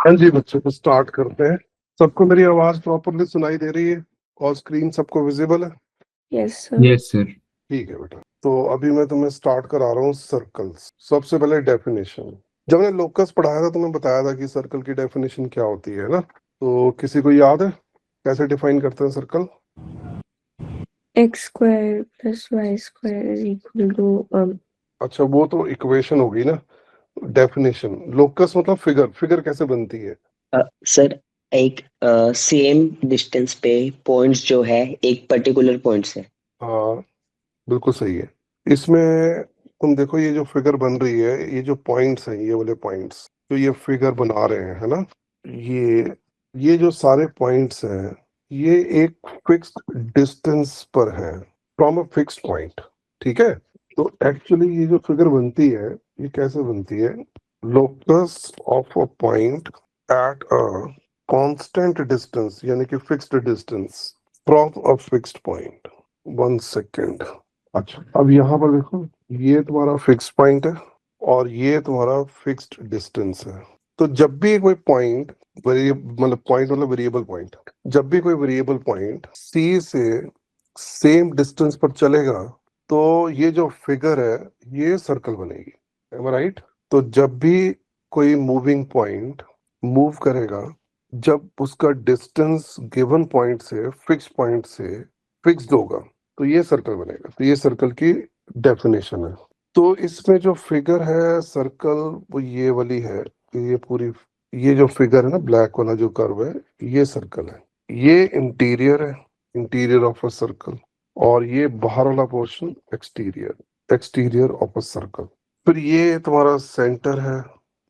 हाँ जी बच्चों को स्टार्ट करते हैं। सबको मेरी आवाज प्रॉपरली सुनाई दे रही है और स्क्रीन सबको विजिबल है? Yes sir. Yes sir. ठीक है बेटा, तो अभी मैं तुम्हें स्टार्ट करा रहा हूँ सर्कल्स। सबसे पहले डेफिनेशन। जब मैंने लोकस पढ़ाया था तो मैं बताया था कि सर्कल की डेफिनेशन क्या होती है ना। तो किसी को याद है कैसे डिफाइन करते हैं circle? X square plus y square is equal to अच्छा, वो तो इक्वेशन होगी ना। डेफिनेशन लोकस मतलब फिगर। फिगर कैसे बनती है? सर, एक सेम डिस्टेंस पे पॉइंट्स जो है एक पर्टिकुलर पॉइंट से। हाँ, बिल्कुल सही है। इसमें तुम देखो, ये जो फिगर बन रही है, ये जो पॉइंट्स हैं, ये वाले पॉइंट्स जो ये फिगर बना रहे हैं, है ना। ये जो सारे पॉइंट्स हैं, ये एक फिक्स्ड डिस्टेंस पर है फ्रॉम अ फिक्स्ड पॉइंट। ठीक है। तो एक्चुअली ये जो फिगर बनती है, ये कैसे बनती है? Locus of a point at a constant distance, यानी कि fixed distance from a fixed point. 1 second. अच्छा, अब यहाँ पर देखो, ये तुम्हारा फिक्स पॉइंट है और ये तुम्हारा फिक्स्ड डिस्टेंस है। तो जब भी कोई पॉइंट, मतलब पॉइंट मतलब वेरिएबल पॉइंट, जब भी कोई वेरिएबल पॉइंट सी से सेम डिस्टेंस पर चलेगा, तो ये जो फिगर है ये सर्कल बनेगी। M I right? तो जब भी कोई मूविंग पॉइंट मूव करेगा, जब उसका डिस्टेंस गिवन पॉइंट से फिक्स्ड होगा, तो ये सर्कल बनेगा। तो ये सर्कल की डेफिनेशन है। तो इसमें जो फिगर है सर्कल, वो ये वाली है। ये पूरी, ये जो फिगर है ना, ब्लैक वाला जो कर्व है, ये सर्कल है। ये इंटीरियर है, इंटीरियर ऑफ अ सर्कल। और ये बाहर वाला portion exterior of a circle. फिर ये तुम्हारा सेंटर है,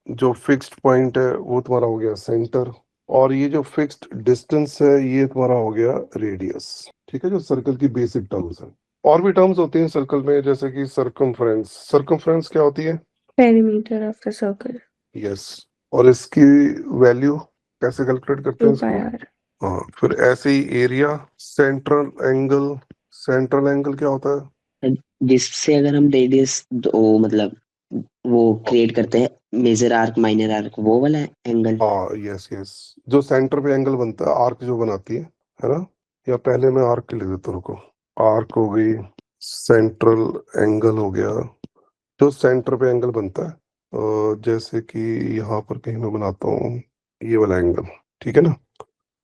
जो फिक्स्ड पॉइंट है वो तुम्हारा हो गया सेंटर। और ये जो फिक्स्ड डिस्टेंस है ये तुम्हारा हो गया रेडियस। ठीक है, जो सर्कल की बेसिक टर्म्स है। और भी टर्म्स होती हैं सर्कल में, जैसे कि सरकमफ्रेंस। सरकमफ्रेंस क्या होती है? Perimeter of the circle. Yes. और इसकी वैल्यू कैसे कैलकुलेट करते 2 हैं पाई इसको? आर। हाँ, फिर ऐसे ही area. Central angle. Central angle क्या होता है? जिससे अगर हम रेडियस दो मतलब वो क्रिएट करते हैं, मेजर आर्क माइनर आर्क, वो वाला एंगल। हाँ, यस यस। जो सेंटर पे एंगल बनता है, आर्क जो बनाती है ना। या पहले मैं आर्क के लिख देता हूँ, रुको। आर्क हो गई, सेंट्रल एंगल हो गया, जो सेंटर पे एंगल बनता है। जैसे कि यहाँ पर कहीं मैं बनाता हूँ ये वाला एंगल। ठीक है ना।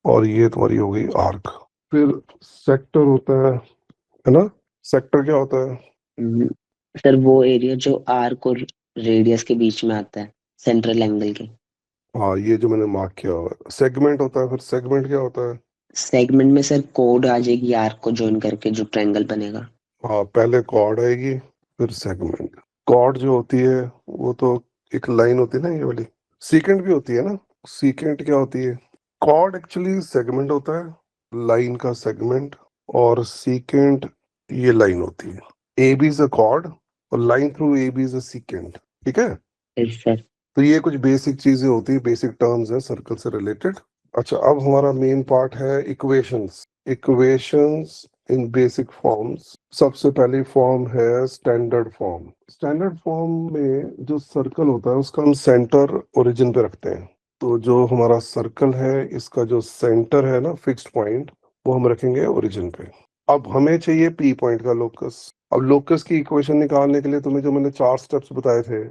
और ये तुम्हारी हो गई आर्क। फिर सेक्टर होता है ना। सेक्टर क्या होता है? सर, वो एरिया जो आर्क और रेडियस के बीच में आता है, सेंट्रल एंगल के। हाँ, ये जो मैंने मार्क किया हुआ है। सेगमेंट होता है। फिर सेगमेंट क्या होता है? सेगमेंट में सर कोड आ जाएगी, आर्क को ज्वाइन करके जो ट्रायंगल बनेगा। हाँ, पहले कॉर्ड आएगी, फिर सेगमेंट। कॉर्ड जो होती है वो तो एक लाइन होती है ना, ये वाली। सीकेंट भी होती है ना। सीकेंट क्या होती है? कॉर्ड एक्चुअली सेगमेंट होता है, लाइन का सेगमेंट। और सीकेंट ये लाइन होती है। A B is a chord और line through A B is a secant. ठीक है। Yes sir. तो ये कुछ बेसिक चीजें होती है, बेसिक टर्म्स है सर्कल से रिलेटेड। अच्छा, अब हमारा मेन पार्ट है equations. Equations in basic forms. सबसे पहली फॉर्म है स्टैंडर्ड फॉर्म। स्टैंडर्ड फॉर्म में जो सर्कल होता है उसका हम सेंटर ओरिजिन पे रखते हैं। तो जो हमारा सर्कल है, इसका जो सेंटर है ना, फिक्स्ड पॉइंट, वो हम रखेंगे ओरिजिन पे। अब हमें चाहिए पी पॉइंट का लोकस। अब लोकस की इक्वेशन निकालने के लिए तुम्हें जो मैंने 4 स्टेप्स बताए थे,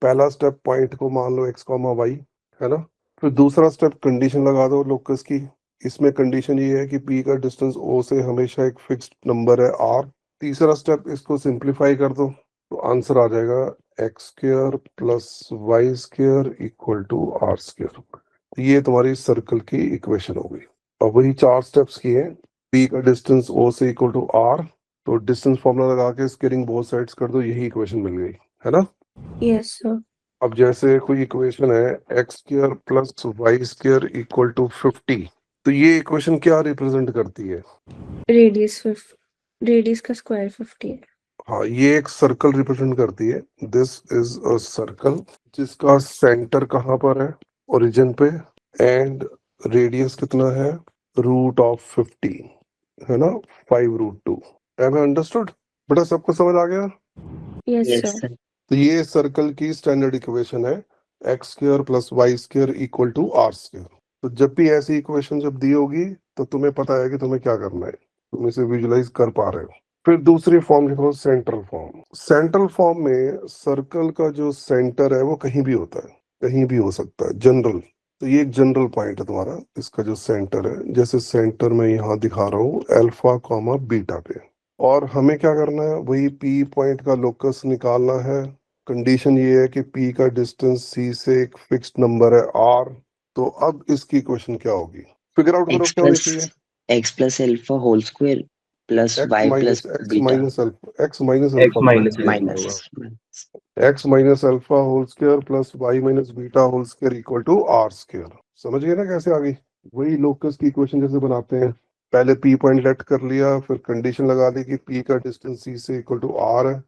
पहला स्टेप पॉइंट को मान लो एक्स कॉमा वाई, है ना। फिर दूसरा स्टेप कंडीशन लगा दो लोकस की। इसमें कंडीशन ये है कि पी का डिस्टेंस ओ से हमेशा एक फिक्स्ड नंबर है आर। तीसरा स्टेप, इसको सिंप्लीफाई कर दो तो आंसर आ जाएगा x square plus y square equal to r square. ये तुम्हारी सर्कल की इक्वेशन हो गई। अब वही 4 स्टेप्स किए। पी का डिस्टेंस ओ से इक्वल टू आर, तो डिस्टेंस फॉर्मूला लगा के स्केलिंग बोथ साइड्स कर दो, यही इक्वेशन मिल गई, है ना। Yes sir. अब जैसे कोई इक्वेशन है x square plus y square equal to 50, तो ये इक्वेशन क्या रिप्रेजेंट करती है? रेडियस का स्क्वायर 50 है। हाँ, ये एक सर्कल रिप्रेजेंट करती है। दिस इज अ सर्कल जिसका सेंटर कहाँ पर है? ओरिजिन पे। एंड रेडियस कितना है? √50, है ना। 5√2। Have understood? बेटा सबको समझ आ गया? Yes yes sir. सर। तो ये सर्कल की स्टैंडर्ड इक्वेशन है। X square plus y square equal to r square. तो जब भी ऐसी इक्वेशन जब दी होगी तो तुम्हें पता है कि तुम्हें क्या करना है, तुम इसे विजुलाइज कर पा रहे हो। फिर दूसरी फॉर्म लिखो सेंट्रल फॉर्म। सेंट्रल फॉर्म में सर्कल का जो सेंटर है वो कहीं भी होता है, कहीं भी हो सकता है, जनरल। तो ये एक जनरल पॉइंट है तुम्हारा, इसका जो सेंटर है, जैसे सेंटर में यहाँ दिखा रहा हूँ अल्फा कॉमा बीटा पे। और हमें क्या करना है, वही पी पॉइंट का लोकस निकालना है। कंडीशन ये है कि पी का डिस्टेंस सी से एक फिक्स्ड नंबर है आर। तो अब इसकी इक्वेशन क्या होगी, फिगर आउट करो एक्स क्या होनी प्लस चाहिए। X plus alpha whole square plus x y minus plus x beta minus alpha, x minus x alpha करना माइनस चाहिए अल्फा। माइनस। तुम्हें। X minus alpha whole square plus y minus beta whole square equal to r square. समझ गए ना कैसे आ गई, वही locus की इक्वेशन जैसे बनाते हैं। पहले पी पॉइंट लेट कर लिया, फिर कंडीशन लगा दी कि पी का डिस्टेंस सी से इक्वल टू आर है,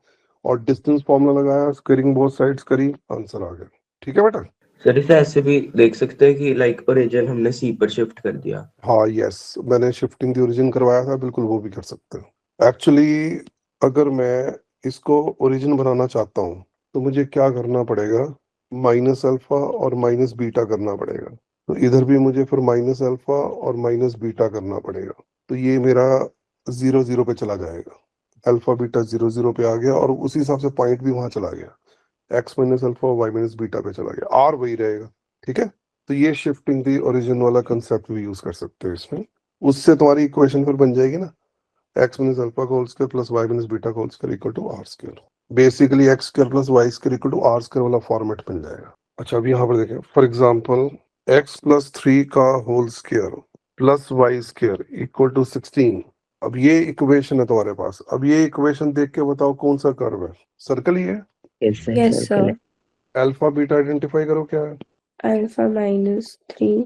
और डिस्टेंस फॉर्मूला लगाया, स्क्वायरिंग बोथ साइड्स करी, आंसर आ गया। ठीक है बेटा। सर इसे ऐसे भी देख सकते हैं कि लाइक ओरिजिन हमने सी पर शिफ्ट कर दिया। हाँ यस, मैंने शिफ्टिंग द ओरिजिन करवाया था, बिल्कुल वो भी कर सकते हो। एक्चुअली अगर मैं इसको ओरिजिन बनाना चाहता हूँ तो मुझे क्या करना पड़ेगा, माइनस अल्फा और माइनस बीटा करना पड़ेगा। तो इधर भी मुझे फिर माइनस अल्फा और माइनस बीटा करना पड़ेगा। तो ये मेरा 0 0 पे चला जाएगा, अल्फा बीटा 0 0 पे आ गया, और उसी हिसाब से पॉइंट भी वहां चला गया, एक्स माइनस अल्फा और वाई माइनस बीटा पे चला गया, आर वही रहेगा। ठीक है। तो ये शिफ्टिंग दी ओरिजिन वाला कंसेप्ट भी यूज कर सकते हो इसमें। उससे तुम्हारी इक्वेशन फिर बन जाएगी ना, एक्स माइनस अल्फा का whole square plus y minus beta का whole square equal to r square. Basically x square plus y square equal to r square वाला फॉर्मेट मिल जाएगा। अच्छा अब यहाँ पर देखें, फॉर एग्जाम्पल एक्स प्लस 3 का whole square plus y square equal to 16। अब ये इक्वेशन है तुम्हारे पास। अब ये इक्वेशन देख के बताओ कौन सा कर्व है, सर्कल ही है। कैसे Yes, सर्कल है? sir. अल्फा बीटा आइडेंटिफाई करो क्या है। Alpha -3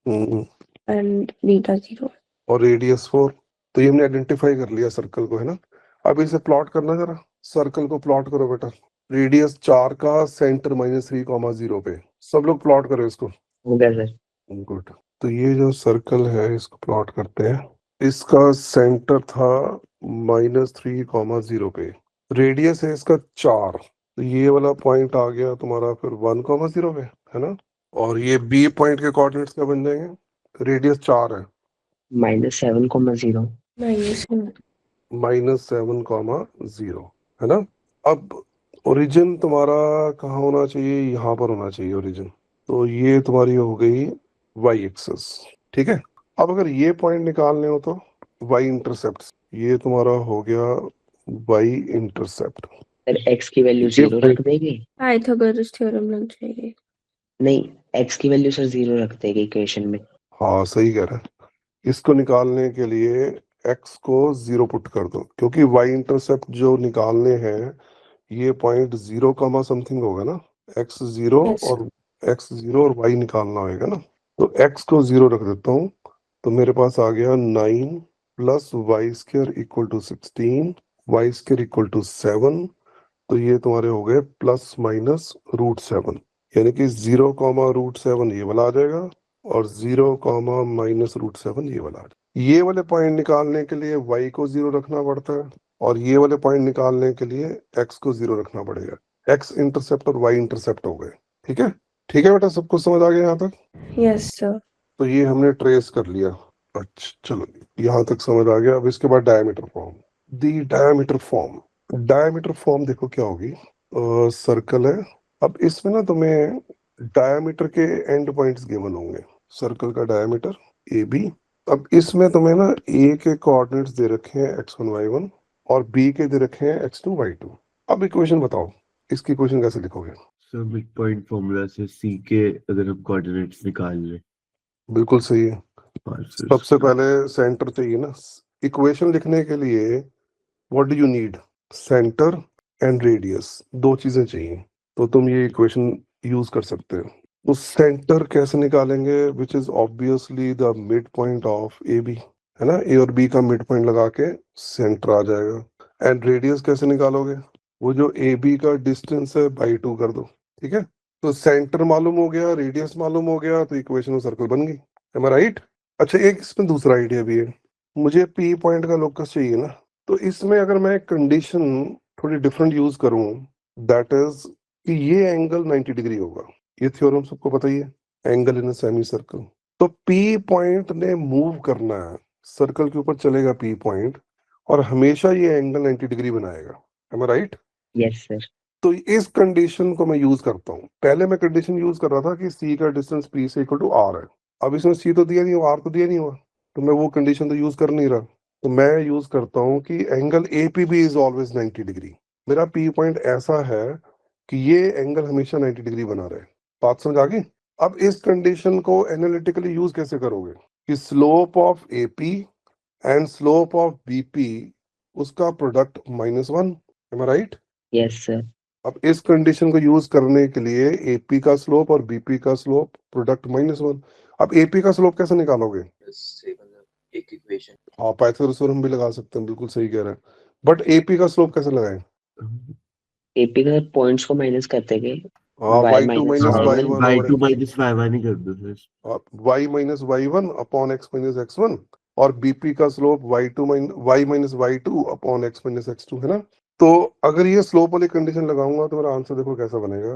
hmm, and beta 0. और रेडियस 4। तो ये हमने आइडेंटिफाई कर लिया सर्कल को, है ना। अब इसे प्लॉट करना जरा, सर्कल को प्लॉट करो बेटा। रेडियस 4 का सेंटर -3, 0 पे, सब लोग प्लॉट करो इसको। हो गया सर। गुड। तो ये जो सर्कल है इसको प्लॉट करते हैं। इसका सेंटर था -3, 0 पे, रेडियस है इसका 4। तो ये वाला पॉइंट आ गया तुम्हारा फिर 1, 0 पे, है ना। और ये बी पॉइंट के कोऑर्डिनेट्स क्या बन जाएंगे, रेडियस 4 है, -7,0 -1. -7, 0, है ना। अब ओरिजिन तुम्हारा कहाँ होना चाहिए, यहाँ पर होना चाहिए ओरिजिन। तो ये तुम्हारी हो गई वाई एक्सेस। ठीक है। अब अगर ये पॉइंट निकालने हो तो वाई इंटरसेप्ट, ये तुम्हारा हो गया वाई इंटरसेप्ट। सर एक्स की वैल्यू ये 0 रख देंगे। Pythagoras theorem लग जाएगी. नहीं, एक्स की वैल्यू सर 0 रख देंगे इक्वेशन में। हाँ सही कह रहा है। इसको निकालने के लिए x को 0 पुट कर दो, क्योंकि y इंटरसेप्ट जो निकालने हैं ये पॉइंट 0, समथिंग होगा ना। x 0 Yes. और x 0 और y निकालना होगा ना। तो x को 0 रख देता हूँ, तो मेरे पास आ गया 9 plus y square equal to 16, y square equal to 7। तो ये तुम्हारे हो गए प्लस माइनस √7, यानी कि 0, √7 ये वाला आ जाएगा, और 0, -√7 ये वाला आ जाएगा। ये वाले पॉइंट निकालने के लिए y को 0 रखना पड़ता है, और ये वाले पॉइंट निकालने के लिए x को 0 रखना पड़ेगा। x इंटरसेप्ट और y इंटरसेप्ट हो गए। ठीक है। ठीक है बेटा, सब कुछ समझ आ गया यहाँ तक। Yes, sir. तो ये हमने ट्रेस कर लिया। अच्छा चलो, यहाँ तक समझ आ गया। अब इसके बाद डायमीटर फॉर्म, दी डायमीटर फॉर्म। डायमीटर फॉर्म देखो क्या होगी, सर्कल है। अब इसमें ना तुम्हें डायमीटर के एंड पॉइंट्स गिवन होंगे, सर्कल का डायमीटर ए बी। अब इसमें तुम्हें ना ए के कोऑर्डिनेट्स दे रखे हैं x1 y1, और बी के दे रखे हैं x2 y2। अब इक्वेशन बताओ, इसकी इक्वेशन कैसे लिखोगे। सर मिड पॉइंट फॉर्मूला से सी के अगर हम कोऑर्डिनेट्स निकाल लें। बिल्कुल सही है। और फिर सबसे पहले सेंटर चाहिए ना। इक्वेशन लिखने के लिए what do you need, centre and radius, दो चीजें चाहिए। तो तुम ये इक्वेशन यूज कर सकते हो। तो सेंटर कैसे निकालेंगे, which is obviously the mid point of A B, है ना। ए और बी का मिड पॉइंट लगा के सेंटर आ जाएगा। एंड रेडियस कैसे निकालोगे, वो जो ए बी का डिस्टेंस है बाई 2 कर दो। ठीक है। तो सेंटर मालूम हो गया, रेडियस मालूम हो गया, तो इक्वेशन में सर्कल बन गई। M I right. अच्छा एक इसमें दूसरा आइडिया भी है, मुझे पी पॉइंट का लोकस चाहिए ना। तो इसमें अगर मैं कंडीशन थोड़ी डिफरेंट यूज करूं, दैट इज कि ये एंगल 90 डिग्री होगा, ये थ्योरम सबको पता ही है, angle in a semi circle. तो पी पॉइंट ने मूव करना है, सर्कल के ऊपर चलेगा पी पॉइंट, और हमेशा ये एंगल 90 डिग्री बनाएगा। M I right? Yes sir. तो इस कंडीशन को मैं यूज करता हूँ। पहले मैं कंडीशन यूज कर रहा था कि सी का डिस्टेंस पी से इक्वल टू आर है। अब इसमें सी तो दिया नहीं हुआ, आर तो दिया नहीं हुआ, तो मैं वो कंडीशन तो यूज कर नहीं रहा। तो मैं यूज करता हूँ कि angle A P B is always 90 degree. मेरा पी पॉइंट ऐसा है कि ये एंगल हमेशा 90 डिग्री बना रहे। बात समझ आ गई? अब इस कंडीशन को एनालिटिकली यूज कैसे करोगे कि slope of A P and slope of B P, उसका product -1। Am I right? Yes sir. अब इस कंडीशन को यूज करने के लिए एपी का स्लोप और बीपी का स्लोप प्रोडक्ट -1। अब एपी का स्लोप कैसे निकालोगे? से मतलब एक इक्वेशन। हाँ, पाइथागोरस थ्योरम भी लगा सकते हैं, बिल्कुल सही कह रहे हैं। बट एपी का स्लोप कैसे लगाएं? एपी का पॉइंट्स को माइनस करते गए हाँ, y y2 minus minus y1 y1 और y2 माइनस y1 ही कर दो sir. y minus y1 upon x minus x1, और बीपी का slope y minus y2 upon x minus x2, है ना? तो अगर ये स्लोप वाली कंडीशन लगाऊंगा तो मेरा आंसर देखो कैसा बनेगा।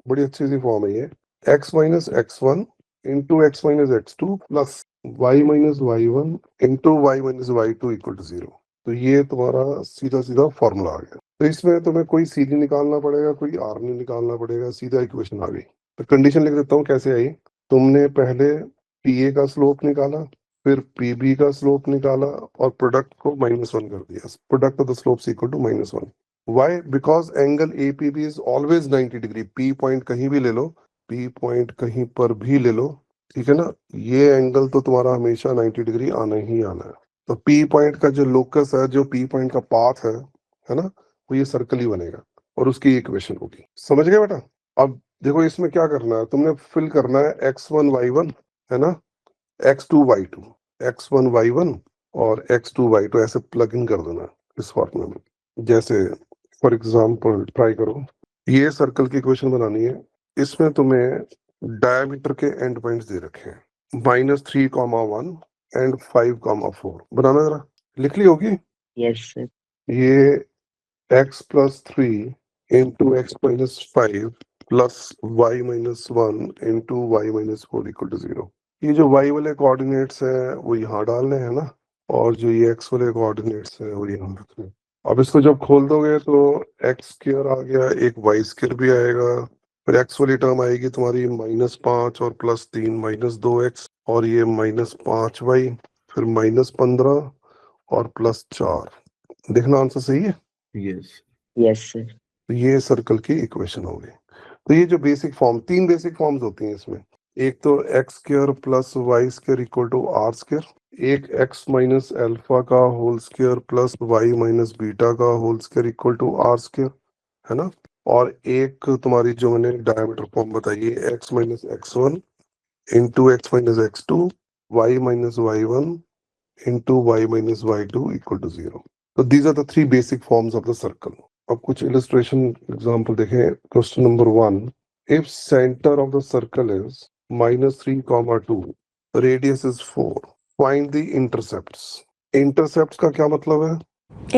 बड़ी अच्छी सी फॉर्म है ये, x minus x1 into x minus x2 plus y minus y1 into y minus y2 equal to 0। तो ये तुम्हारा सीधा सीधा फॉर्मूला आ गया। तो इसमें तुम्हें कोई सी नहीं निकालना पड़ेगा, कोई आर नहीं निकालना पड़ेगा, सीधा इक्वेशन आ गई। तो कंडीशन लिख देता हूँ कैसे आई। तुमने पहले पीए का स्लोप निकाला, फिर पीबी का स्लोप निकाला, और प्रोडक्ट को -1 कर दिया। Product of the slopes equal to -1। Why? Because angle APB is always 90 degree. P point कहीं भी ले लो, पी पॉइंट कहीं पर भी ले लो, ठीक है ना, ये एंगल तो तुम्हारा हमेशा 90 डिग्री आना ही आना है। तो पी पॉइंट का जो लोकस है, जो पी पॉइंट का पाथ है ना, वो ये सर्कल ही बनेगा, और उसकी इक्वेशन होगी। समझ गए बेटा? अब देखो इसमें क्या करना है, तुमने फिल करना है x1 y1, है ना, x2 y2, x1 y1 और x2 y2 ऐसे प्लग इन कर देना इस फॉर्मूले में। जैसे फॉर एग्जांपल ट्राई करो, ये सर्कल की इक्वेशन बनानी है। इसमें तुम्हें डायमीटर के एंड पॉइंट्स दे रखे हैं, -3,1 एंड 5,4। बनाना जरा, लिख ली होगी। Yes sir. ये x plus 3 into x minus 5 plus y minus 1 into y minus 4 equal to 0। ये जो y वाले कोऑर्डिनेट्स हैं वो यहाँ डालने हैं ना, और जो ये x वाले कोऑर्डिनेट्स हैं वो यहाँ रखने हैं। अब इसको जब खोल दोगे तो x स्क्वायर आ गया, एक y स्क्वायर भी आएगा, फिर x वाली टर्म आएगी तुम्हारी -5 और +3 -2x, और ये -5y, फिर -15 और +4। देखना आंसर सही है। यस। Yes sir. तो ये सर्कल की इक्वेशन हो गई। तो ये जो बेसिक फॉर्म, 3 बेसिक फॉर्म्स होती हैं इसमें। एक तो x square plus y square equal to r square, एक x माइनस अल्फा का whole square plus y minus beta का whole square equal to r square, है ना, और एक तुम्हारी जो मैंने डायमीटर फॉर्म बताई है, x minus x1 into x minus x2 y minus y1 into y minus y2 equal to 0। तो these are the 3 basic forms of the circle. अब कुछ इलस्ट्रेशन एग्जांपल देखें। Question number 1, if center of the circle is -3,2, radius is 4, find the intercepts. Intercepts का क्या मतलब है?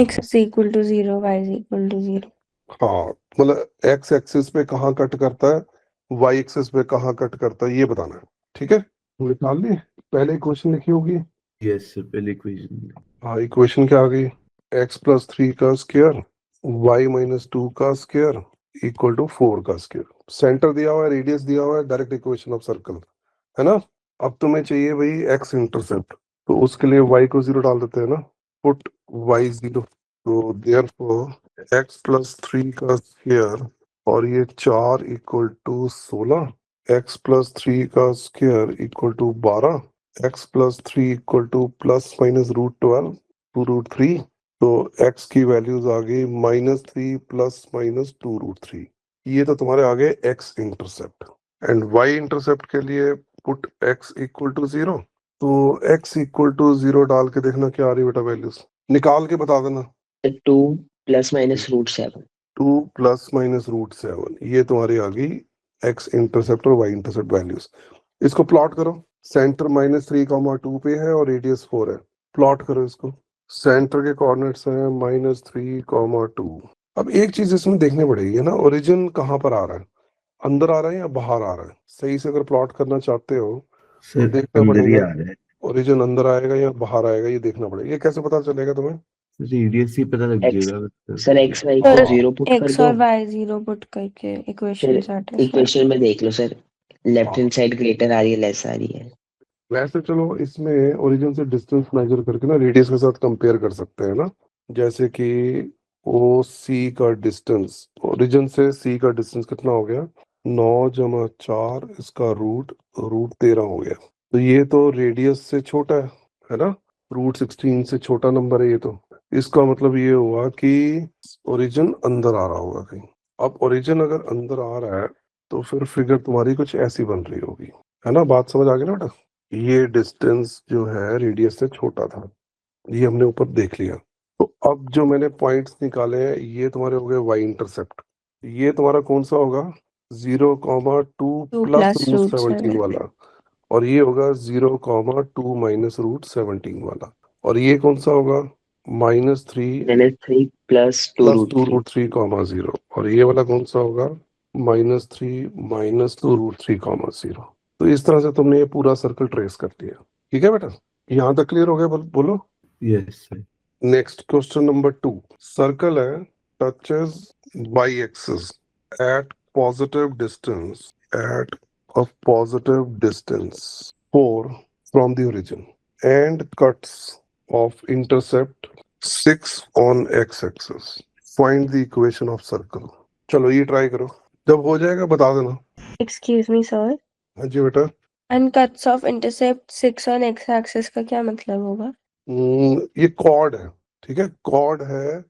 x is equal to 0, y is equal to 0. हाँ, मतलब x axis पे कहाँ कट करता है, y एक्सिस पे कहाँ कट करता है, ये बताना है। ठीक है, निकाल ली। पहले इक्वेशन लिखी होगी। यस सर, पहले इक्वेशन। हाँ, इक्वेशन क्या आ गई? x प्लस 3 का स्क्वायर y माइनस 2 का स्क्वायर इक्वल टू 4 का स्क्वायर। सेंटर दिया हुआ है, रेडियस दिया हुआ है, डायरेक्ट इक्वेशन ऑफ सर्कल, है ना। अब तुम्हें चाहिए भाई x इंटरसेप्ट, तो उसके लिए y को 0 डाल देते हैं ना, पुट y 0। तो देयरफॉर x प्लस 3 का स्क्वायर और ये 4 इक्वल टू 16, x प्लस 3 का square equal to 12, x plus 3 equal to plus minus √12 two √3। तो x की वैल्यूज आ गई -3 प्लस माइनस 2√3। ये तो तुम्हारे आ गए x intercept. And y intercept के लिए पुट x इक्वल टू 0। तो x इक्वल टू 0 डाल के देखना क्या आ रही बेटा वैल्यूज, निकाल के बता देना। 2 + -√7। 2 प्लस माइनस √7, ये तुम्हारी आ गई x इंटरसेप्ट और y इंटरसेप्ट वैल्यूज। इसको प्लॉट करो। सेंटर -3,2 पे है और रेडियस 4 है। प्लॉट करो इसको। सेंटर के कोऑर्डिनेट्स हैं -3,2। अब एक चीज इसमें देखनी पड़ेगी, है ना, ओरिजिन कहाँ पर आ रहा है। अंदर आ रहा है या बाहर आ रहा है? सही से अगर प्लॉट करना चाहते हो तो सर देखना अंदर ही पड़ेगा आ रहा है। ओरिजिन अंदर आएगा या बाहर आएगा, ये देखना पड़ेगा। ये कैसे पता चलेगा तुम्हें? रेडियस ही पता लग एक्स जाएगा मतलब। सर एक्स वाई सर को 0 पुट कर एक्स दो, और वाई 0 पुट करके इक्वेशन फिर सेटिस्फाई। इक्वेशन में देख लो sir, left hand side greater आ रही है लेस आ रही है। वैसे चलो इसमें ओरिजिन से डिस्टेंस मेजर करके ना रेडियस के साथ कंपेयर कर सकते हैं ना। जैसे कि ओ सी का डिस्टेंस, ओरिजिन से सी का डिस्टेंस कितना हो गया? 9 + 4, इसका रूट रूट 13 हो गया। तो ये तो रेडियस से छोटा है ना, √16 से छोटा नंबर है ये तो। इसका मतलब ये हुआ कि ओरिजिन अंदर आ रहा होगा कहीं। अब ओरिजिन अगर अंदर आ रहा है तो फिर फिगर तुम्हारी कुछ ऐसी बन रही होगी, है ना? बात समझ आ गई ना बेटा? ये डिस्टेंस जो है रेडियस से छोटा था, ये हमने ऊपर देख लिया। तो अब जो मैंने पॉइंट्स निकाले हैं ये तुम्हारे हो गए वाई इंटरसेप्ट। ये तुम्हारा कौन सा होगा? 0,2 2 प्लस प्लस रूट रूट 17 7। वाला, और ये होगा 0,2 माइनस रूट 17 वाला, और ये कौन सा होगा? -3 -3 + 2 प्लस रूट 2 3। रूट 3,0, और ये वाला कौन सा होगा? -3 माइनस 2 रूट 3,0। तो इस तरह से तुमने ये पूरा सर्कल ट्रेस कर लिया। ठीक है बेटा, यहाँ तक क्लियर हो गया? बोलो। Yes sir. Next question number 2। Circle है, touches y axis at positive distance, at a positive distance 4 from the origin and cuts off intercept 6 on x axis. Find the equation of circle. चलो ये try करो, जब हो जाएगा बता देना। Excuse me sir, हाँ जी बेटा। And cuts off intercept 6 on x axis का क्या मतलब होगा? ये कॉर्ड है, ठीक है? कॉर्ड है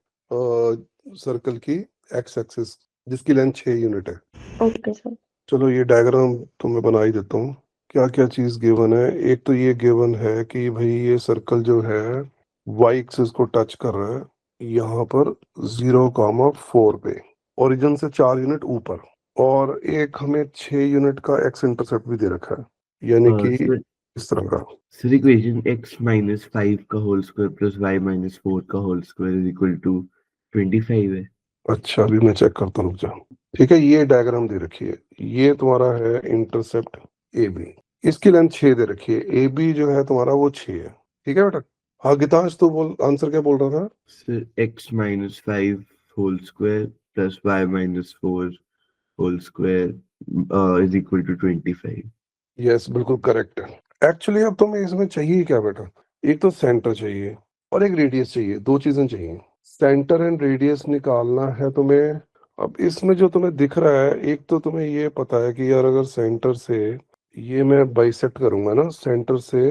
सर्कल की एक्स एक्सिस, जिसकी लेंथ 6 यूनिट है। Okay sir. चलो ये डायग्राम तो मैं बना ही देता हूँ। क्या क्या चीज गिवन है? एक तो ये गिवन है कि भाई ये सर्कल जो है वाई एक्सिस को टच कर रहा है यहाँ पर 0,4 पे, ओरिजिन से 4 यूनिट ऊपर, और एक हमें 6 यूनिट का एक्स इंटरसेप्ट भी दे रखा है, यानी कि सर इस तरह का। सर इक्वेशन x-5 का होल स्क्वायर प्लस y-4 का whole square is equal to 25 है। अच्छा अभी मैं चेक करता हूँ, रुक जाओ। ठीक है, ये डायग्राम दे रखी है, ये तुम्हारा है इंटरसेप्ट ए बी, इसकी लेंथ 6 दे रखी है, ए बी जो है तुम्हारा वो 6 है। ठीक है बेटा? हाँ गीतांश तू बोल, आंसर क्या बोल रहा था? Sir x-5 whole square plus y-4 whole square is equal to 25। Yes बिल्कुल करेक्ट है। एक्चुअली अब तुम्हें इसमें चाहिए क्या बेटा? एक तो सेंटर चाहिए और एक रेडियस चाहिए, दो चीजें चाहिए। सेंटर एंड रेडियस निकालना है तुम्हें। अब इसमें जो तुम्हें दिख रहा है, एक तो तुम्हें ये पता है कि यार अगर सेंटर से ये मैं बाइसेक्ट करूंगा ना, सेंटर से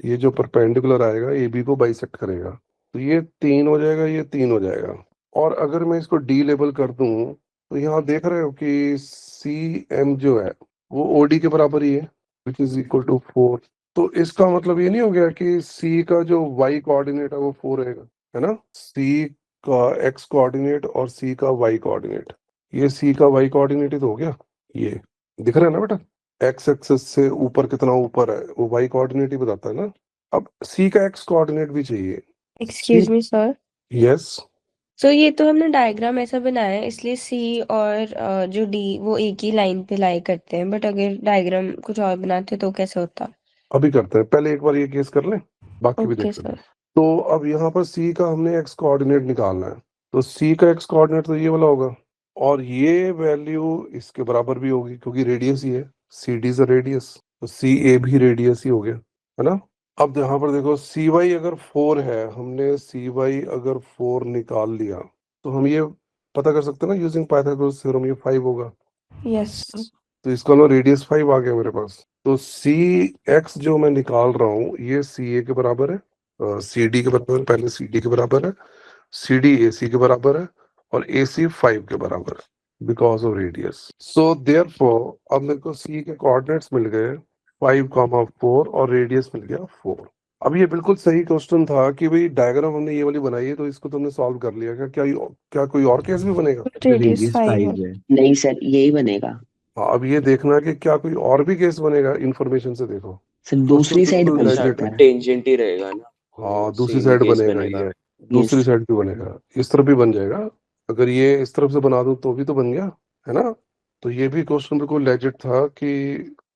ये जो परपेंडिकुलर आएगा ए बी को बाइसेक्ट करेगा, तो ये 3 हो जाएगा, ये 3 हो जाएगा। और अगर मैं इसको डी लेबल कर दूं तो यहाँ देख रहे हो कि सी एम जो है वो ओ डी के बराबर ही है, विच इज इक्वल टू 4। तो इसका मतलब ये नहीं हो गया कि सी का जो वाई कोऑर्डिनेट है वो 4 रहेगा, है ना? सी का एक्स कोऑर्डिनेट और सी का वाई कोऑर्डिनेट, ये सी का वाई कोऑर्डिनेट ही तो हो गया। ये दिख रहा है ना बेटा? एक्स एक्सिस से ऊपर कितना ऊपर है वो वाई कोऑर्डिनेट ही बताता है ना। अब सी का एक्स कोऑर्डिनेट भी चाहिए। एक्सक्यूज मी सर, यस, सो ये तो हमने डायग्राम ऐसा बनाया है इसलिए सी और जो डी वो एक ही लाइन पे लाई करते हैं, बट अगर डायग्राम कुछ और बनाते तो कैसे होता? अभी करते हैं, पहले एक बार ये केस कर लें, बाकी भी ओके देख लेते हैं। सर। तो अब यहाँ पर सी का हमने एक्स कोऑर्डिनेट निकालना है, तो सी का एक्स कोऑर्डिनेट तो ये वाला होगा, और ये वैल्यू इसके बराबर भी होगी क्योंकि रेडियस ही है, सी डी इज रेडियस, तो सी ए भी रेडियस ही हो गया, है ना? अब यहाँ पर देखो सी वाई अगर 4 है, हमने सी वाई अगर 4 निकाल लिया तो हम ये पता कर सकते हैं ना यूजिंग पाइथागोरस थ्योरम, ये 5 होगा। यस। तो इसका लो रेडियस 5 आ गया मेरे पास। तो सी एक्स जो मैं निकाल रहा हूँ ये सी ए के बराबर है, सी डी के बराबर, पहले सी डी के बराबर है, सी डी ए सी के बराबर है, और ए सी 5 के बराबर है because of radius. So therefore अब मेरे को सी के कोऑर्डिनेट्स मिल गए 5,4 और रेडियस मिल गया 4। अब ये बिल्कुल सही क्वेश्चन था कि भाई डायग्राम हमने ये वाली बनाई है तो इसको तुमने सॉल्व कर लिया क्या? क्या कोई और केस भी बनेगा? रेडियस रेडियस 5 है। 5 है। नहीं सर यही बनेगा हाँ, अब ये देखना कि क्या कोई और भी केस बनेगा, इंफॉर्मेशन से देखो। सर, क्वेश्चन दूसरी साइड बिल्कुल बन अच्छा लेजिट सकता है। है। टेंजेंट ही रहेगा ना, हाँ दूसरी सेम ही साइड केस बनेगा बनेगा। ये, यस दूसरी साइड भी बनेगा, इस तरफ भी बन जाएगा। अगर ये इस तरफ से बना दूं तो भी तो बन गया, है ना? तो ये भी क्वेश्चन बिल्कुल लेजिट था कि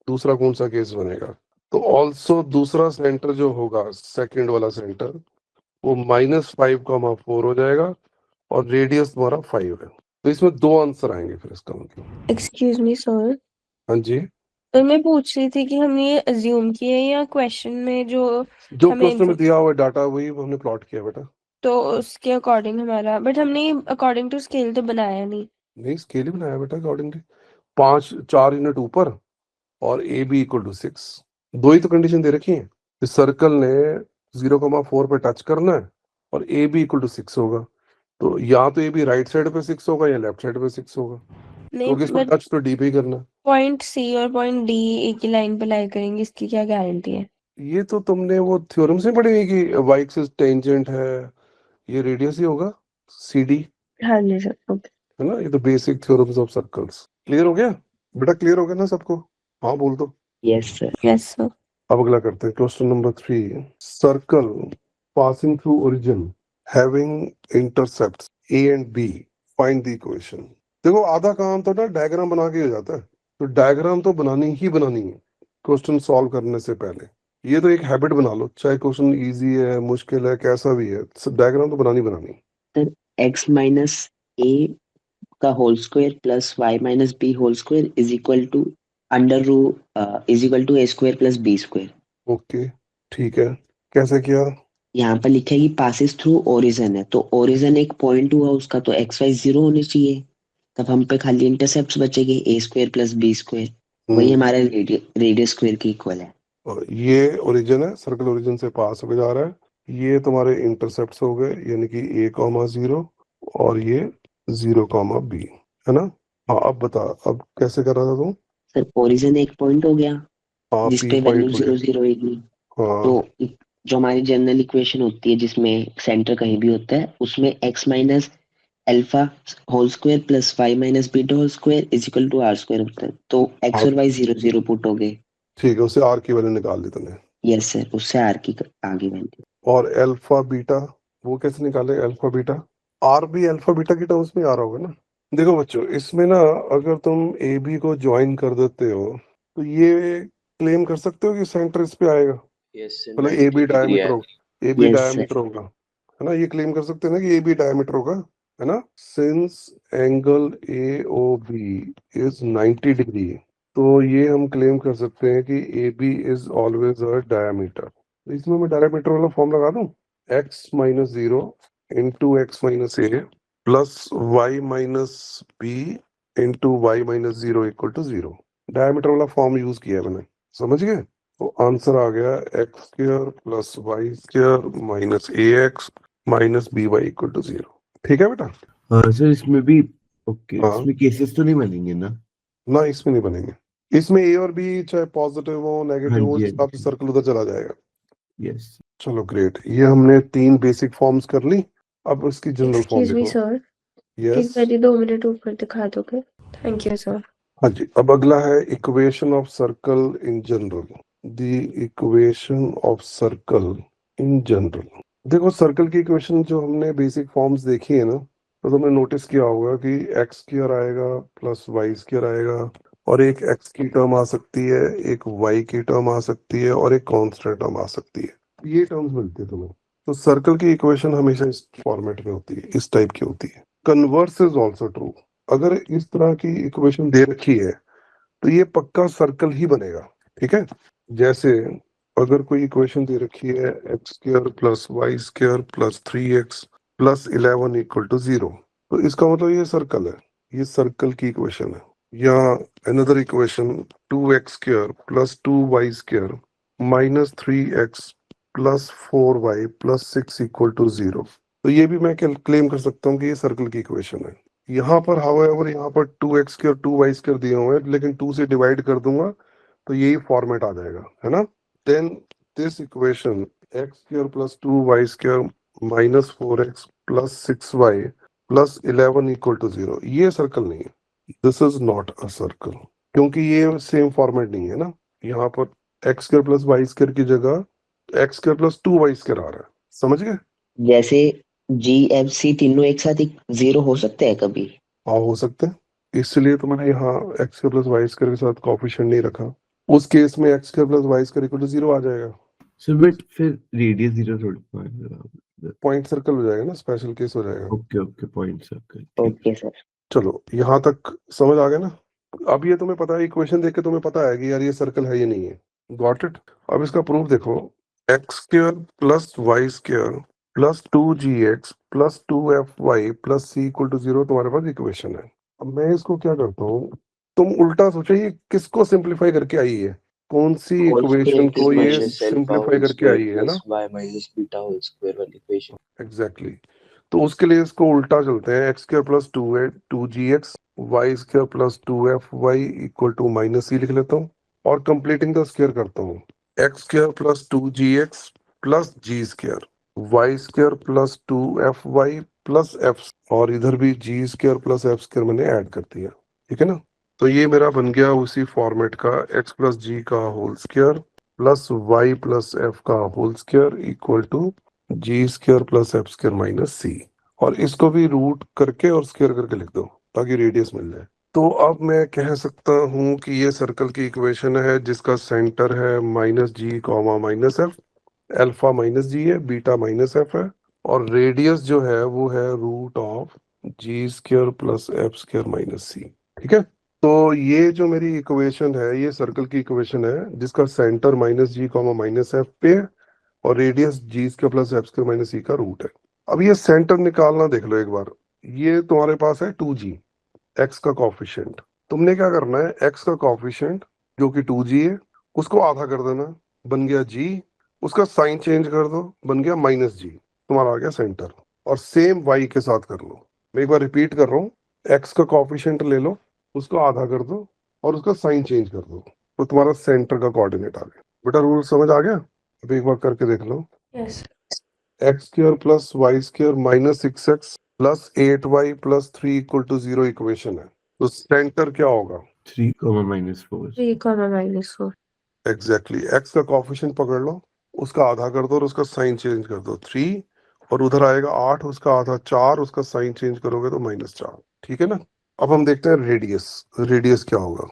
दूसरा कौन सा केस बनेगा। तो ऑल्सो दूसरा सेंटर जो होगा, सेकंड वाला सेंटर, वो -5,4 हो जाएगा और रेडियस तुम्हारा 5 है। तो इसमें 2 आंसर आएंगे फिर इसका मतलब। एक्सक्यूज मी सर, हाँ जी, तो मैं पूछ रही थी कि हमने ये अज्यूम किया है या क्वेश्चन में जो जो हमें क्वेश्चन में दिया हुआ डाटा वही हमने प्लॉट किया बेटा। तो उसके अकॉर्डिंग हमारा, बट हमने अकॉर्डिंग टू स्केल तो बनाया नहीं। नहीं, स्केल ही बनाया बेटा अकॉर्डिंगली। 4 यूनिट ऊपर और ए बी इक्वल टू 6, दो ही तो कंडीशन दे रखी है। इस सर्कल ने 0,4 पे टच करना है और ए बी इक्वल टू 6 होगा। तो या तो ए बी राइट साइड पे 6 होगा या लेफ्ट साइड पे 6 होगा, नहीं, क्योंकि इसको बट टच तो डी पे ही करना है। पॉइंट सी और पॉइंट डी एक ही लाइन पे लाई करेंगे, इसकी क्या गारंटी है? ये तो तुमने वो थ्योरम से पढ़ी है कि वाई एक्सिस टेंजेंट है, ये रेडियस ही होगा, सी डी, हाँ जी सर, ओके। है ना। ये तो basic theorems of circles. Clear हो गया बेटा? क्लियर हो गया ना सबको? हाँ बोल दो। Yes sir. Yes sir. अब अगला करते हैं, question number 3। Circle passing through origin having intercepts A and B, find the equation. देखो आधा काम तो ना डायग्राम बना के हो जाता है, तो डायग्राम तो बनानी ही बनानी है क्वेश्चन सॉल्व करने से पहले। ये तो एक हैबिट बना लो, चाहे क्वेश्चन इजी है मुश्किल है कैसा भी है, डायग्राम तो बनानी बनानी। सर x माइनस ए का whole square plus y minus B whole square is equal to a square plus b square. Okay ठीक है, कैसे किया? यहाँ पर लिखा है कि पासिस थ्रू ओरिजिन है, तो ओरिजिन एक पॉइंट हुआ उसका, तो एक्स वाई 0 होने चाहिए। तब हम पे खाली इंटरसेप्ट बचेंगे a square plus b square, वही हमारा रेडियस स्क्वायर की इक्वल है। और ये ओरिजिन है, सर्कल ओरिजिन से पास होके जा रहा है। ये तुम्हारे इंटरसेप्ट्स हो गए, यानी कि a,0 और ये 0,b, है ना। हाँ अब बता, अब कैसे कर रहा था तुम? सर ओरिजिन एक पॉइंट हो गया हाँ जिस पी पे वैल्यू पॉइंट हो गया। 0 0 आएगी। तो हाँ जो हमारी जनरल इक्वेशन होती है जिसमें सेंटर कहीं भी होता है, उसमें x minus alpha whole square plus y minus beta whole square is equal to r square होता है। तो x हाँ और y 0 0 पुट हो गए। ठीक है, उसे आर की वैल्यू निकाल दी तुमने। यस सर, उससे r की आगे वैल्यू। और अल्फा बीटा वो कैसे निकाले? अल्फा बीटा आर भी अल्फा बीटा की टर्म्स में आ रहा होगा ना। देखो बच्चों, इसमें ना अगर तुम ए बी को ज्वाइन कर देते हो तो ये क्लेम कर सकते हो कि सेंटर इस पे आएगा, यस सर, मतलब ए 90 बी डिग्री डायमीटर है। होगा, A B yes sir. Diameter होगा, है ना। ये क्लेम कर सकते हैं ना कि ए बी डायमीटर होगा, है ना। Since angle A O B is 90 degree, तो ये हम क्लेम कर सकते हैं कि A B is always a diameter. इसमें मैं डायमीटर वाला फॉर्म लगा दूं, x minus 0 into x minus A plus y minus B into y minus 0 equal to 0। Diameter वाला फॉर्म यूज किया है मैंने, समझ गए। तो आंसर आ गया x square plus y square minus A x minus B y equal to 0। ठीक है बेटा? हाँ सर, इसमें भी ओके, हाँ इसमें केसेस तो नहीं बनेंगे ना? ना, इसमें नहीं बनेंगे। इसमें ए और बी चाहे पॉजिटिव हो हाँ नेगेटिव हो, जी, इस हाँ हिसाब से जी। सर्कल उधर चला जाएगा। यस। चलो ग्रेट, ये हमने 3 बेसिक फॉर्म्स कर ली। अब इसकी जनरल फॉर्म एक्सक्यूज मी लिखो। सर, यस, एक बार 2 मिनट ऊपर दिखा दोगे? Thank you sir. हाँ जी। अब अगला है equation of circle in general. The equation of circle in general. देखो सर्कल की इक्वेशन जो हमने बेसिक फॉर्म्स देखी है ना, तो तुमने नोटिस किया होगा कि एक्स स्क्वायर आएगा प्लस वाई स्क्वायर आएगा, और एक एक्स की टर्म आ सकती है, एक वाई की टर्म आ सकती है, और एक कांस्टेंट टर्म आ सकती है। ये टर्म्स मिलती है तुम्हें। तो सर्कल की इक्वेशन हमेशा इस फॉर्मेट में होती है, इस टाइप की होती है। Converse is also true. अगर इस तरह की इक्वेशन दे रखी है तो ये पक्का सर्कल ही बनेगा, ठीक है। जैसे अगर कोई इक्वेशन दे रखी है x square plus y square plus 3x plus 11 equal to 0, तो इसका मतलब ये सर्कल है, ये सर्कल की इक्वेशन है। या another equation 2x square plus 2y square minus 3x plus 4y plus 6 equal to 0, तो ये भी मैं क्लेम कर सकता हूँ कि ये सर्कल की इक्वेशन है। यहाँ पर हाउएवर यहाँ पर 2x स्क्वायर 2y स्क्वायर दिए हुए हैं, लेकिन 2 से डिवाइड कर दूंगा तो यही फॉर्मेट आ जाएगा, है ना। Then this equation x square plus 2y square minus 4x plus 6y plus 11 equal to 0, ये सर्कल नहीं है। This is not a circle, क्योंकि ये सेम फॉर्मेट नहीं है ना। यहाँ पर x square plus y square की जगह x square plus 2y square आ रहा है, समझ गए। जैसे जी एफ सी तीनों एक साथ 0 हो सकते हैं कभी? हाँ हो सकते हैं, इसलिए तो मैंने यहाँ x square plus y square के साथ कोफिशिएंट नहीं रखा। उस केस में x square plus y square equal to 0 आ जाएगा। सर बट फिर रेडियस 0 थोड़ी पॉइंट। पॉइंट सर्कल हो जाएगा ना, स्पेशल केस हो जाएगा। Okay okay point circle. Okay sir. चलो यहाँ तक समझ आ गया ना। अब ये तुम्हें पता है, इक्वेशन देख के तुम्हें पता है कि यार ये सर्कल है ये नहीं है। Got it. अब इसका प्रूफ देखो, x square plus y square plus 2gx plus 2fy plus c equal to 0 तुम्हारे पास इक्वेशन है। अब मैं इसको क्या करता हूँ, तुम उल्टा सोचो ये किसको सिंप्लीफाई करके आई है, कौन सी होल इक्वेशन स्क्वायर को ये माइनस अल्फा सिंप्लीफाई होल करके स्क्वायर आई है ना। Plus y minus beta whole square वाली इक्वेशन। एग्जैक्टली तो उसके लिए इसको उल्टा चलते हैं, x square plus 2g x y square plus 2fy equal to minus c लिख लेता हूँ और कंप्लीटिंग द स्क्वायर करता हूँ। X square plus 2gx plus g square y square plus 2fy plus f, और इधर भी g square plus f square मैंने ऐड कर दिया। ठीक है ना। तो ये मेरा बन गया उसी फॉर्मेट का, एक्स प्लस जी का whole square plus y plus f का whole square equal to g square plus f square minus c, और इसको भी रूट करके और स्क्वायर करके लिख दो ताकि रेडियस मिल जाए। तो अब मैं कह सकता हूँ कि ये सर्कल की इक्वेशन है जिसका सेंटर है माइनस जी comma minus f, alpha minus g है, बीटा माइनस एफ है, और रेडियस जो है वो है root of g square plus f square minus c. ठीक है। तो ये जो मेरी इक्वेशन है ये सर्कल की इक्वेशन है जिसका सेंटर माइनस जी कॉमा माइनस एफ पे है और radius g square plus f square minus c का रूट है। अब ये सेंटर निकालना देख लो एक बार। ये तुम्हारे पास है 2g, एक्स का कॉफिशिएंट। तुमने क्या करना है, एक्स का कॉफिशिएंट जो कि 2g है उसको आधा कर देना, बन गया g, उसका साइन चेंज कर दो, बन गया माइनस जी, तुम्हारा आ गया सेंटर। और सेम y के साथ कर लो। मैं एक बार रिपीट कर रहा हूँ, एक्स का कॉफिशिएंट ले लो, उसको आधा कर दो और उसका साइन चेंज कर दो, तो तुम्हारा सेंटर का कोऑर्डिनेट आ गया। बेटा रूल समझ आ गया। अब एक बार करके देख लो, yes x square plus y square minus 6x plus 8y plus 3 equal to 0 equation है। तो सेंटर क्या होगा, 3, -4। 3, एग्जैक्टली एक्स का कॉफिशिएंट पकड़ लो, उसका आधा कर दो और उसका साइन चेंज कर दो 3, और उधर आएगा 8, उसका आधा 4, उसका साइन चेंज करोगे तो -4। ठीक है ना। अब हम देखते हैं रेडियस। रेडियस क्या होगा,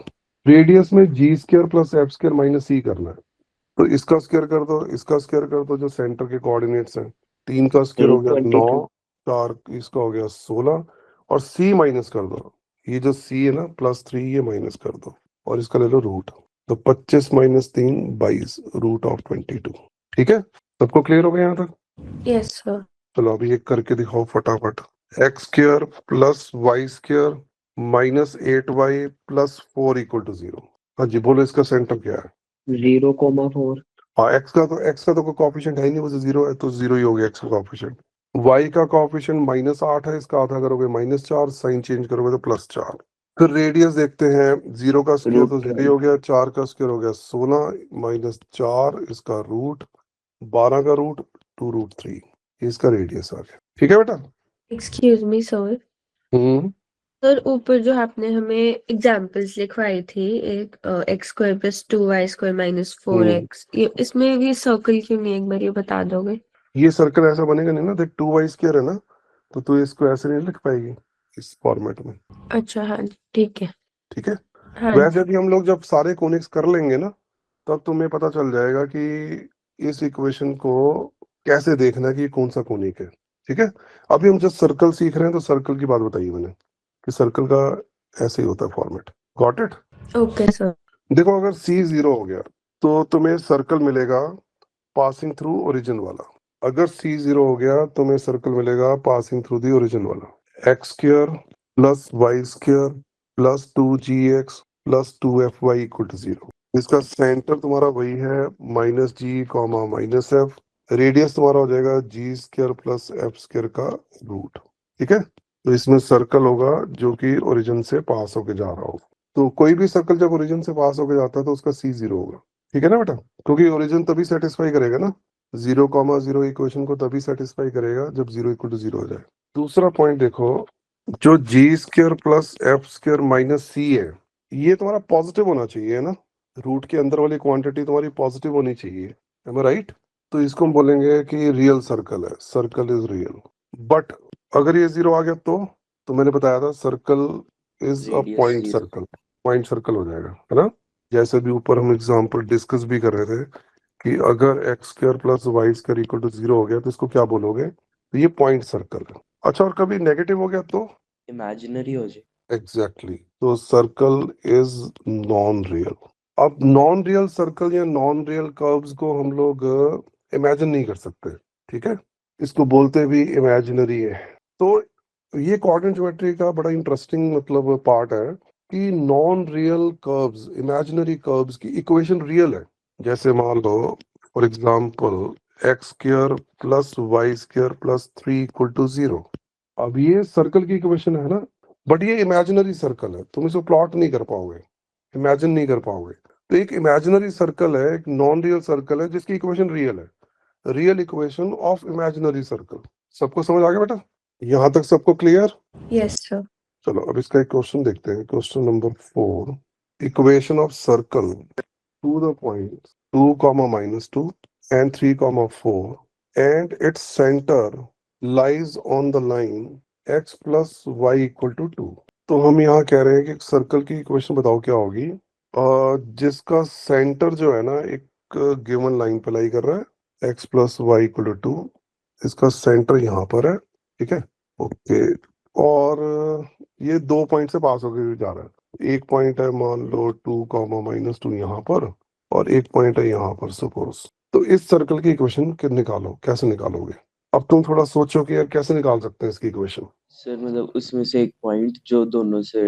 रेडियस में g square plus f square minus c करना है। तो इसका स्क्वायर कर दो, इसका स्क्वायर कर दो, जो सेंटर के कोऑर्डिनेट्स हैं। 3 का स्क्वायर हो गया 9, 22। 4 इसका हो गया 16, और सी माइनस कर दो, ये जो सी है ना +3 ये माइनस कर दो और इसका ले लो रूट। तो 25 - 3 22 रूट ऑफ 22। ठीक है, सबको क्लियर हो गया यहाँ तक। Yes sir. चलो अभी एक करके दिखाओ फटाफट। X square plus y square minus 8y plus 4 equal to 0। हाँ जी बोलो, इसका सेंटर क्या है। 0,4। हाँ एक्स का तो कोई कॉफिशिएंट है ही नहीं, वो 0 है तो 0 ही हो गया एक्स का कॉफिशिएंट। वाई का कॉफिशिएंट -8 है, इसका आधा करोगे -4, साइन चेंज करोगे तो +4। फिर रेडियस देखते हैं, 0 का स्क्वायर तो 0 ही हो गया, 4 का स्क्वायर हो गया 16 -4 इसका रूट 12 का रूट 2√3, इसका रेडियस आ गया। ठीक है बेटा। Excuse me sir. Hmm sir ऊपर जो आपने हमें एग्जांपल्स लिखवाई थी, एक x square plus 2y² minus 4x, ये इसमें भी सर्कल क्यों नहीं, एक बार ये बता दोगे। ये सर्कल ऐसा बनेगा नहीं ना, देख 2y स्क्वायर है ना, तो तू इसको ऐसे नहीं लिख पाएगी इस फॉर्मेट में। अच्छा हाँ ठीक है। ठीक है। हाँ वैसे भी हम लोग जब सारे कोनिक्स कर लेंगे ना, तब तुम्हें पता चल जाएगा कि इस इक्वेशन को कैसे देखना है कि कौन सा कोनिक है। ठीक है। अभी हम जब सर्कल सीख रहे हैं तो सर्कल की बात बताई मैंने कि सर्कल का ऐसे ही होता है format. Got it. Okay sir. देखो अगर C 0 हो गया तो तुम्हें सर्कल मिलेगा पासिंग थ्रू ओरिजिन वाला। अगर C 0 हो गया तो तुम्हें सर्कल मिलेगा पासिंग थ्रू दी ओरिजिन वाला। X square plus y square plus 2gx plus 2fy equal to 0। इसका सेंटर तुम्हारा वही है -g कॉमा -f। रेडियस तुम्हारा हो जाएगा जी स्क्वायर प्लस एफ स्क्वायर का रूट। ठीक है। तो इसमें सर्कल होगा जो कि ओरिजिन से पास होके जा रहा होगा। तो कोई भी सर्कल जब ओरिजिन से पास होके जाता है तो उसका C 0 होगा। ठीक है ना बेटा, क्योंकि ओरिजिन तभी सेटिस्फाई करेगा ना, 0,0 इक्वेशन को तभी सेटिस्फाई करेगा जब 0 = 0 हो जाए। दूसरा पॉइंट देखो, जो g square plus f square minus c है, ये तुम्हारा पॉजिटिव होना चाहिए है ना। रूट के अंदर वाली क्वांटिटी तुम्हारी पॉजिटिव होनी चाहिए, am I right? तो इसको हम बोलेंगे कि रियल सर्कल है, सर्कल इज रियल। बट अगर ये 0 आ गया तो मैंने बताया था circle is a Radius point 0. Circle, point circle हो जाएगा, है ना। जैसे भी ऊपर हम एग्जांपल डिस्कस भी कर रहे थे कि अगर x square plus y square equal to 0 हो गया तो इसको क्या बोलोगे, तो ये पॉइंट सर्कल है। अच्छा, और कभी नेगेटिव हो गया तो Imaginary हो जाए. एग्जैक्टली तो सर्कल इज नॉन रियल। अब नॉन रियल सर्कल या नॉन रियल कर्व्स को हम लोग इमेजिन नहीं कर सकते, ठीक है, इसको बोलते भी इमेजिनरी है। तो ये कोऑर्डिनेट ज्योमेट्री का बड़ा इंटरेस्टिंग मतलब पार्ट है कि non real curves, imaginary curves की इक्वेशन रियल है। जैसे मान लो for example x square plus y square plus 3 equal to 0। अब ये सर्कल की इक्वेशन है ना, बट ये इमेजिनरी सर्कल है, तुम इसको प्लॉट नहीं कर पाओगे, इमेजिन नहीं कर पाओगे। तो एक इमेजिनरी सर्कल है, एक नॉन रियल सर्कल है जिसकी इक्वेशन रियल है, real equation of imaginary circle. सबको समझ आ गया बेटा, यहाँ तक सबको क्लियर? Yes sir. चलो अब इसका एक क्वेश्चन देखते हैं, question number 4। Equation of circle to the point 2, -2 and 3, 4 and its center lies on the line x plus y equal to 2। तो हम यहाँ कह रहे हैं कि सर्कल की इक्वेशन बताओ क्या होगी, जिसका सेंटर जो है ना एक गिवन लाइन पे लाई कर रहा है x plus y equal to 2, इसका सेंटर यहाँ पर है, ठीक है, ओके। और ये 2 पॉइंट से पास होकर जा रहा है, एक पॉइंट है मान लो 2, -2 यहाँ पर, और एक पॉइंट है यहाँ पर सपोज। तो इस सर्कल की इक्वेशन निकालो, कैसे निकालोगे? अब तुम थोड़ा सोचो कि यार कैसे निकाल सकते हैं इसकी इक्वेशन। सर मतलब उसमें से एक पॉइंट जो दोनों से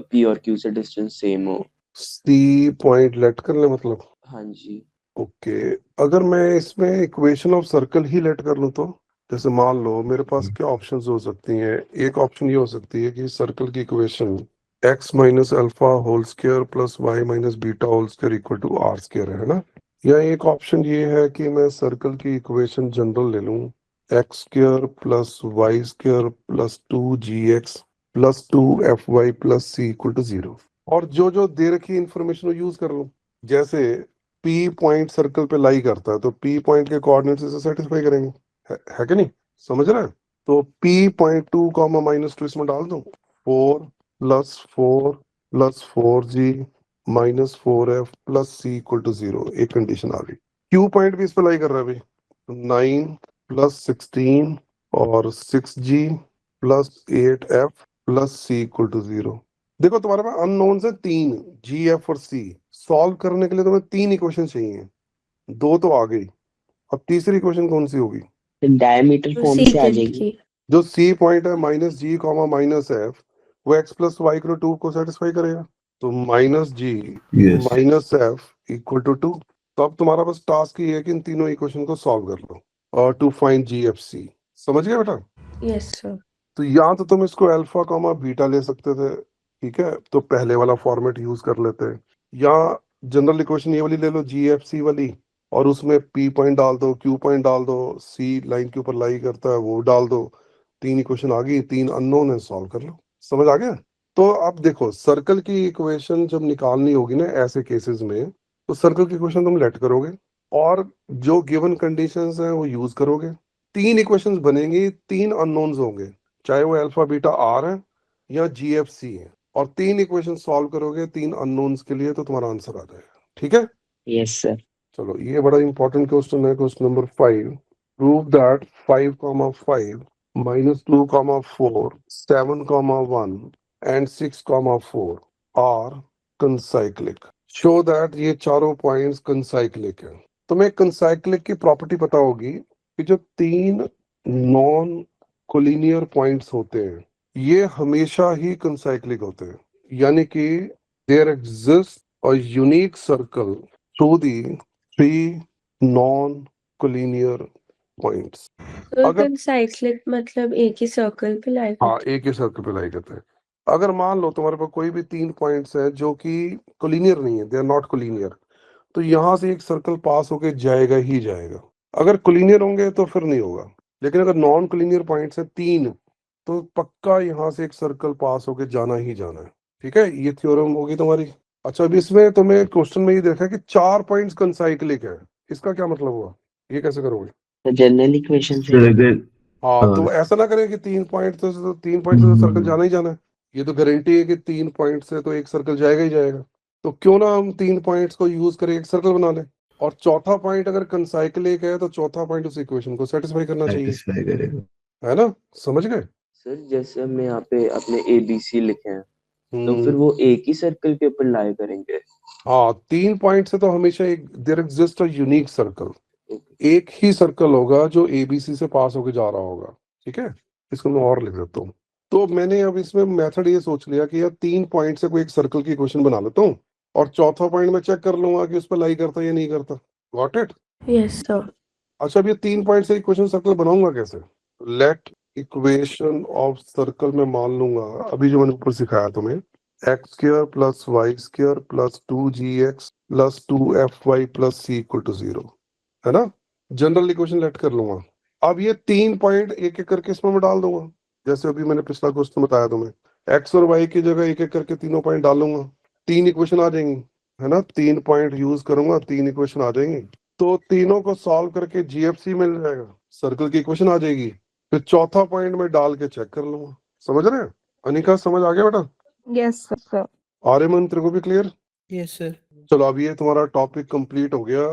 P और Q से डिस्टेंस सेम हो. सी पॉइंट लेट कर ले मतलब, हाँ जी. ओके। अगर मैं इसमें इक्वेशन ऑफ सर्कल ही लेट कर लूँ तो, जैसे मान लो मेरे पास क्या ऑप्शंस हो सकती हैं, एक ऑप्शन ये हो सकती है कि सर्कल की equation x minus alpha whole square plus y minus beta whole square equal to r square है ना। या एक ऑप्शन ये है कि मैं सर्कल की इक्वेशन जनरल ले लूं, x square plus y square plus 2gx plus 2fy plus C equal to 0, और जो जो दे रखी इंफॉर्मेशन यूज कर लूं। जैसे P पॉइंट सर्कल पे लाई करता है तो P पॉइंट के कोऑर्डिनेट्स से सेटिस्फाई करेंगे, है कि नहीं, समझ रहे हैं? तो P पॉइंट 2, -2 इसमें डाल दूं, 4 plus 4 plus 4g minus 4f plus C equal to 0, एक कंडीशन आ गई। Q पॉइंट भी इस पे लाई कर रहा है भाई, 9 प्लस 16 और 6g plus 8f plus C equal to 0। देखो तुम्हारे पास अननोन है 3, जी एफ और सी। सॉल्व करने के लिए तुम्हें 3 इक्वेशन चाहिए, 2 तो आ गई, अब तीसरी इक्वेशन कौन सी होगी? डायमीटर फॉर्म से आ सीकेंट जाएगी। की। जो सी पॉइंट है माइनस जी कॉमा माइनस एफ, वो x plus y equal to को सेटिस्फाई करेगा, तो minus G Yes. Minus F equal to 2। तो अब तुम्हारा बस टास्क ये है कि इन तीनों इक्वेशन को सॉल्व कर लो और to find G F C. समझ गए बेटा? Yes sir. तो या तो तुम इसको अल्फा कॉमा बीटा ले सकते थे, ठीक है, तो पहले वाला फॉर्मेट यूज कर लेते, या जनरल इक्वेशन ये वाली ले लो जी एफ सी वाली, और उसमें पी पॉइंट डाल दो, क्यू पॉइंट डाल दो, सी लाइन के ऊपर लाई करता है वो डाल दो, 3 इक्वेशन आ गई, 3 अननोन है, सॉल्व कर लो। समझ आ गया? तो अब देखो सर्कल की इक्वेशन जब निकालनी होगी ना ऐसे केसेस में, तो सर्कल की इक्वेशन तुम लेट करोगे और जो गिवन कंडीशंस हैं वो यूज करोगे, 3 इक्वेशंस बनेंगी, 3 अननोन्स होंगे, चाहे वो अल्फा बीटा आर है या जी एफ सी है, और 3 इक्वेशन सॉल्व करोगे 3 अननोन्स के लिए, तो तुम्हारा आंसर आ जाएगा, ठीक है। Yes sir. चलो ये बड़ा इंपॉर्टेंट क्वेश्चन है, question number 5। Prove that 5, 5 -2, 4 7, 1 and 6, 4 are concyclic. Show that ये चारों पॉइंट्स कंसाइक्लिक है। तुम्हें कंसाइक्लिक की प्रॉपर्टी पता होगी कि जो 3 नॉन कोलिनियर पॉइंट्स होते हैं ये हमेशा ही कंसाइक्लिक होते हैं, यानी कि there exist a unique circle through the 3 non collinear points. तो अगर साइक्लिक मतलब एक ही सर्कल पे लाई हाँ करते एक ही सर्कल पे लाई करते हैं। अगर मान लो तुम्हारे पास कोई भी 3 पॉइंट्स है जो कि कोलिनियर नहीं है, दे आर नॉट कोलिनियर, तो यहाँ से एक सर्कल पास होके जाएगा ही जाएगा। अगर कोलिनियर होंगे तो फिर नहीं होगा, लेकिन अगर नॉन कोलिनियर पॉइंट्स है 3, तो पक्का यहाँ से एक सर्कल पास होके जाना ही जाना है, ठीक है, ये थ्योरम होगी तुम्हारी। अच्छा अब इसमें तुम्हें क्वेश्चन में ये देखा कि 4 पॉइंट्स कंसाइक्लिक है, इसका क्या मतलब हुआ, ये कैसे करोगे? तो जनरल इक्वेशन से Sir, अगर हाँ तो ऐसा ना करें कि 3 पॉइंट से तो सर्कल जाना ही जाना है, ये तो गारंटी है कि 3 पॉइंट से तो एक सर्कल जाएगा ही जाएगा, तो क्यों ना हम 3 पॉइंट्स को यूज करें, एक सर्कल बना लें। और चौथा पॉइंट अगर कंसाइक्लिक है तो चौथा पॉइंट उस इक्वेशन को सेटिस्फाई करना चाहिए, सेटिस्फाई करेगा। है ना? समझ गए? सर जैसे हमने यहाँ पे अपने ABC लिखे हैं, तो फिर हम्म, वो एक ही सर्कल के ऊपर लाई करेंगे? हाँ 3 पॉइंट से तो हमेशा एक there exist a unique circle, एक ही सर्कल होगा जो ABC से पास होके जा रहा होगा। ठीक है, इसको मैं और लिख देता हूँ। तो मैंने अब इसमें मेथड ये सोच लिया कि यार 3 पॉइंट से कोई एक सर्कल की इक्वेशन बना लेता हूँ, और चौथा पॉइंट मैं चेक कर लूंगा कि उस पर लाई करता है या नहीं करता। Got it? Yes sir. अच्छा, अब ये 3 पॉइंट से इक्वेशन सर्कल बनाऊंगा कैसे? लेट इक्वेशन ऑफ सर्कल में मान लूंगा अभी जो मैंने ऊपर सिखाया तुम्हें, x square plus y square plus 2gx plus 2fy plus c equal to 0, है ना? जनरल इक्वेशन लेट कर लूंगा। अब ये 3 पॉइंट एक एक करके इसमें मैं डाल दूंगा, जैसे अभी मैंने पिछला क्वेश्चन बताया तुम्हें, एक्स और वाई की जगह एक एक करके तीनों पॉइंट डालूंगा, 3 इक्वेशन आ जाएंगी, है ना? 3 पॉइंट यूज करूंगा, 3 इक्वेशन आ जाएंगी, तो तीनों को सॉल्व करके GFC मिल जाएगा, सर्कल की इक्वेशन आ जाएगी, फिर चौथा पॉइंट में डाल के चेक कर लूंगा। समझ रहे हैं? अनिका समझ आ गया बेटा? Yes sir. आर्यमन तेरे को भी क्लियर? Yes sir. चलो अब ये तुम्हारा टॉपिक कंप्लीट हो गया,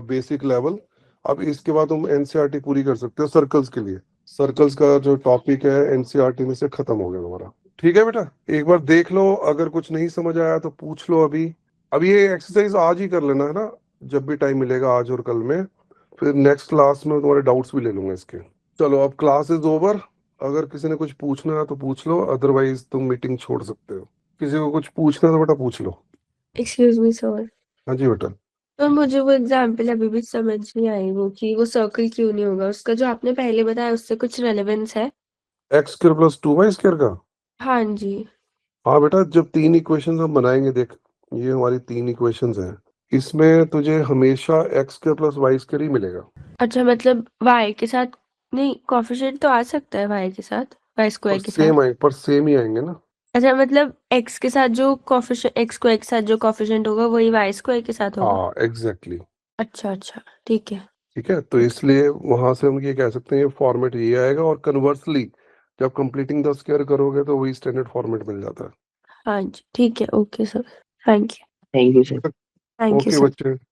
बेसिक लेवल। अब इसके बाद तुम NCERT पूरी कर सकते हो सर्कल्स के लिए। सर्कल्स का जो टॉपिक है NCERT में से खत्म हो गया तुम्हारा। ठीक है बेटा, एक बार देख लो, अगर कुछ नहीं समझ आया तो पूछ लो अभी। अब ये एक्सरसाइज आज ही कर लेना, है ना? जब भी टाइम मिलेगा, आज और कल में, फिर नेक्स्ट क्लास में तुम्हारे डाउट्स भी ले लूंगा इसके। चलो अब क्लास इज ओवर, अगर किसी ने कुछ पूछना है तो पूछ लो, अदरवाइज तुम मीटिंग छोड़ सकते हो। किसी को कुछ पूछना है तो बेटा पूछ लो। Excuse me sir. हाँ जी बेटा। तो मुझे वो एग्जाम्पल अभी भी समझ नहीं आई, वो कि वो सर्कल क्यों नहीं होगा, उसका जो आपने पहले बताया उससे कुछ रेलेवेंस है? X square plus 2y square का? हाँ जी। हाँ बेटा, जब 3 इक्वेशंस हम बनाएंगे, देख ये हमारी 3 इक्वेशंस हैं, इसमें तुझे हमेशा x square plus y square ही मिलेगा। अच्छा, मतलब y के साथ नहीं, कोफिशिएंट तो आ सकता है y के साथ, y स्क्वायर के साथ? पर सेम ही आएंगे ना। अच्छा, मतलब x के साथ जो कोफिशिएंट, x स्क्वायर के साथ जो कोफिशिएंट होगा वही y स्क्वायर के साथ होगा? हाँ एग्जैक्टली। अच्छा अच्छा, ठीक है। ठीक है, तो इसलिए वहां से हम ये कह सकते हैं ये फॉर्मेट ये आएगा, और कन्वर्सली जब कंप्लीटिंग द स्क्वायर करोगे तो वही स्टैंडर्ड फॉर्मेट मिल जाता है। हाँ जी, ठीक है। Okay sir, thank you. Thank you sir. Thank you okay sir. बच्चे।